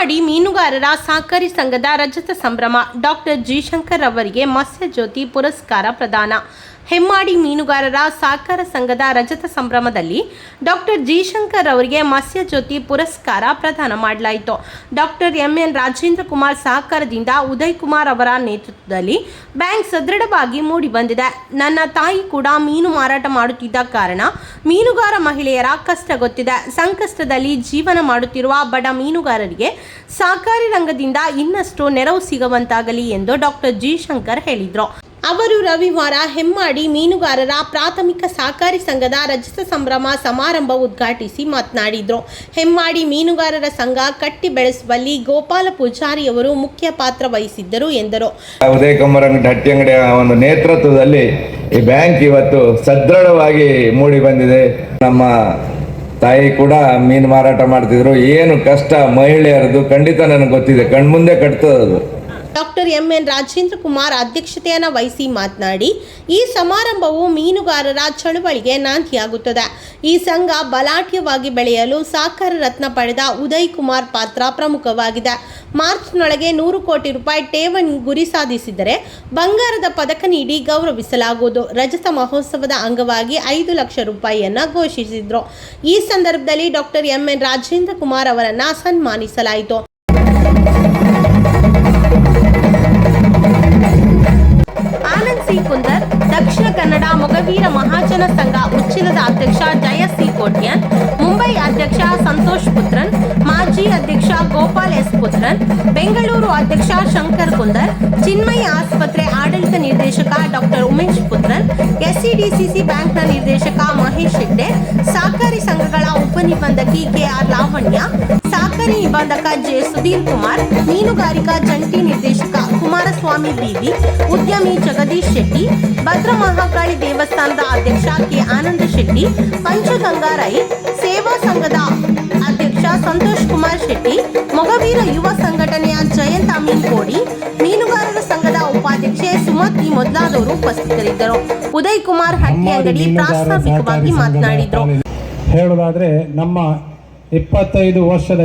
ಹೆಮ್ಮಾಡಿ ಮೀನುಗಾರರ ಸಹಕಾರಿ ಸಂಘದ ರಜತ ಸಂಭ್ರಮ. ಡಾಕ್ಟರ್ ಜಿ ಶಂಕರ್ ಅವರಿಗೆ ಮತ್ಸ್ಯಜ್ಯೋತಿ ಪುರಸ್ಕಾರ ಪ್ರದಾನ. ಹೆಮ್ಮಾಡಿ ಮೀನುಗಾರರ ಸಹಕಾರ ಸಂಘದ ರಜತ ಸಂಭ್ರಮದಲ್ಲಿ ಡಾಕ್ಟರ್ ಜಿ ಶಂಕರ್ ಅವರಿಗೆ ಮತ್ಸ್ಯಜ್ಯೋತಿ ಪುರಸ್ಕಾರ ಪ್ರದಾನ ಮಾಡಲಾಯಿತು. Doctor M N. ರಾಜೇಂದ್ರ ಕುಮಾರ್ ಸಹಕಾರದಿಂದ ಉದಯ್ ಕುಮಾರ್ ಅವರ ನೇತೃತ್ವದಲ್ಲಿ ಬ್ಯಾಂಕ್ ಸದೃಢವಾಗಿ ಮೂಡಿ ಬಂದಿದೆ. ನನ್ನ ತಾಯಿ ಕೂಡ ಮೀನು ಮಾರಾಟ ಮಾಡುತ್ತಿದ್ದ ಕಾರಣ ಮೀನುಗಾರ ಮಹಿಳೆಯರ ಕಷ್ಟ ಗೊತ್ತಿದೆ. ಸಂಕಷ್ಟದಲ್ಲಿ ಜೀವನ ಮಾಡುತ್ತಿರುವ ಬಡ ಮೀನುಗಾರರಿಗೆ ಸಹಕಾರಿ ರಂಗದಿಂದ ಇನ್ನಷ್ಟು ನೆರವು ಸಿಗುವಂತಾಗಲಿ ಎಂದು ಡಾಕ್ಟರ್ ಜಿ ಶಂಕರ್ ಹೇಳಿದರು. ಅವರು ರವಿವಾರ ಹೆಮ್ಮಾಡಿ ಮೀನುಗಾರರ ಪ್ರಾಥಮಿಕ ಸಹಕಾರಿ ಸಂಘದ ರಜತ ಸಂಭ್ರಮ ಸಮಾರಂಭ ಉದ್ಘಾಟಿಸಿ ಮಾತನಾಡಿದರು. ಹೆಮ್ಮಾಡಿ ಮೀನುಗಾರರ ಸಂಘ ಕಟ್ಟಿ ಬೆಳೆಸುವಲ್ಲಿ ಗೋಪಾಲ ಪೂಜಾರಿ ಅವರು ಮುಖ್ಯ ಪಾತ್ರ ವಹಿಸಿದ್ದರು ಎಂದರು. ಉದಯ್ ಕುಮಾರ್ ಅಂಗಡಿಯ ಒಂದು ನೇತೃತ್ವದಲ್ಲಿ ಈ ಬ್ಯಾಂಕ್ ಇವತ್ತು ಸದೃಢವಾಗಿ ಮೂಡಿ ಬಂದಿದೆ. ನಮ್ಮ ತಾಯಿ ಕೂಡ ಮೀನು ಮಾರಾಟ ಮಾಡ್ತಿದ್ರು. ಏನು ಕಷ್ಟ ಮಹಿಳೆಯರದು ಖಂಡಿತ ನನಗೆ ಗೊತ್ತಿದೆ, ಕಣ್ಮುಂದೆ ಕಟ್ತದದು. Doctor M N. ರಾಜೇಂದ್ರ ಕುಮಾರ್ ಅಧ್ಯಕ್ಷತೆಯನ್ನು ವಹಿಸಿ ಮಾತನಾಡಿ, ಈ ಸಮಾರಂಭವು ಮೀನುಗಾರರ ಚಳುವಳಿಗೆ ನಾಂದಿಯಾಗುತ್ತದೆ. ಈ ಸಂಘ ಬಲಾಢ್ಯವಾಗಿ ಬೆಳೆಯಲು ಸಹಕಾರ ರತ್ನ ಪಡೆದ ಉದಯ್ ಕುಮಾರ್ ಪಾತ್ರ ಪ್ರಮುಖವಾಗಿದೆ. ಮಾರ್ಚ್ನೊಳಗೆ 100 ಕೋಟಿ ರೂಪಾಯಿ ಠೇವಣಿ ಗುರಿ ಸಾಧಿಸಿದರೆ ಬಂಗಾರದ ಪದಕ ನೀಡಿ ಗೌರವಿಸಲಾಗುವುದು. ರಜತ ಮಹೋತ್ಸವದ ಅಂಗವಾಗಿ 5 ಲಕ್ಷ ರೂಪಾಯಿಯನ್ನು ಘೋಷಿಸಿದರು. ಈ ಸಂದರ್ಭದಲ್ಲಿ ಡಾಕ್ಟರ್ ಎಂ.ಎನ್. ರಾಜೇಂದ್ರ ಕುಮಾರ್ ಅವರನ್ನು ಸನ್ಮಾನಿಸಲಾಯಿತು. ಆನಂದ್ ಸಿ ಕುಂದರ್, ದಕ್ಷಿಣ ಕನ್ನಡ ಮೊಗವೀರ ಮಹಾಜನ ಸಂಘ ಉಚ್ಚಿಲದ ಅಧ್ಯಕ್ಷ ಜಯ ಸಿ ಕೋಟ್ಯನ್, ಮುಂಬೈ ಅಧ್ಯಕ್ಷ ಸಂತೋಷ್ ಪುತ್ರನ್, ಮಾಜಿ ಅಧ್ಯಕ್ಷ ಗೋಪಾಲ್ ಎಸ್ ಪುತ್ರನ್, ಬೆಂಗಳೂರು ಅಧ್ಯಕ್ಷ ಶಂಕರ್ ಕುಂದರ್, ಚಿನ್ಮಯಿ ಆಸ್ಪತ್ರೆ ಆಡಳಿತ ನಿರ್ದೇಶಕ ಡಾಕ್ಟರ್ ಉಮೇಶ್ ಪುತ್ರನ್, ಎಸ್ಸಿಡಿಸಿಸಿ ಬ್ಯಾಂಕ್ನ ನಿರ್ದೇಶಕ ಮಹೇಶ್ ಹೆಗ್ಡೆ, ಸಹಕಾರಿ ಸಂಘಗಳ ಉಪನಿಬಂಧಕಿ ಕೆಆರ್ ಲಾವಣ್ಯ, ಸಹಕಾರಿ ನಿಬಂಧಕ ಜೆ ಸುಧೀರ್ ಕುಮಾರ್, ಮೀನುಗಾರಿಕಾ ಜಂಟಿ ನಿರ್ದೇಶಕ ಕುಮಾರಸ್ವಾಮಿ ಬಿವಿ, ಉದ್ಯಮಿ ಜಗದೀಶ್ ಶೆಟ್ಟಿ, ಭದ್ರ ಮಹಾಕಾಳಿ ದೇವಸ್ಥಾನದ ಅಧ್ಯಕ್ಷ ಕೆ ಆನಂದ ಶೆಟ್ಟಿ, ಪಂಚಗಂಗಾ ರೈ, ಸೇವಾ ಸಂಘದ ಅಧ್ಯಕ್ಷ ಸಂತೋಷ್ ಕುಮಾರ್ ಶೆಟ್ಟಿ, ಮೊಗವೀರ ಯುವ ಸಂಘಟನೆಯ ಜಯಂತ್ ಅಮೀನ್ ಕೋಡಿ, ಮೀನುಗಾರರ ಸಂಘದ ಉಪಾಧ್ಯಕ್ಷೆ ಸುಮತಿ ಮೊದಲಾದವರು ಉಪಸ್ಥಿತರಿದ್ದರು. ಉದಯ್ ಕುಮಾರ್ ಹಟ್ಟಿಯಂಗಡಿ ಪ್ರಾಸ್ತಾವಿಕವಾಗಿ ಮಾತನಾಡಿದರು. ಹೇಳುವುದಾದ್ರೆ ನಮ್ಮ 25 ವರ್ಷದ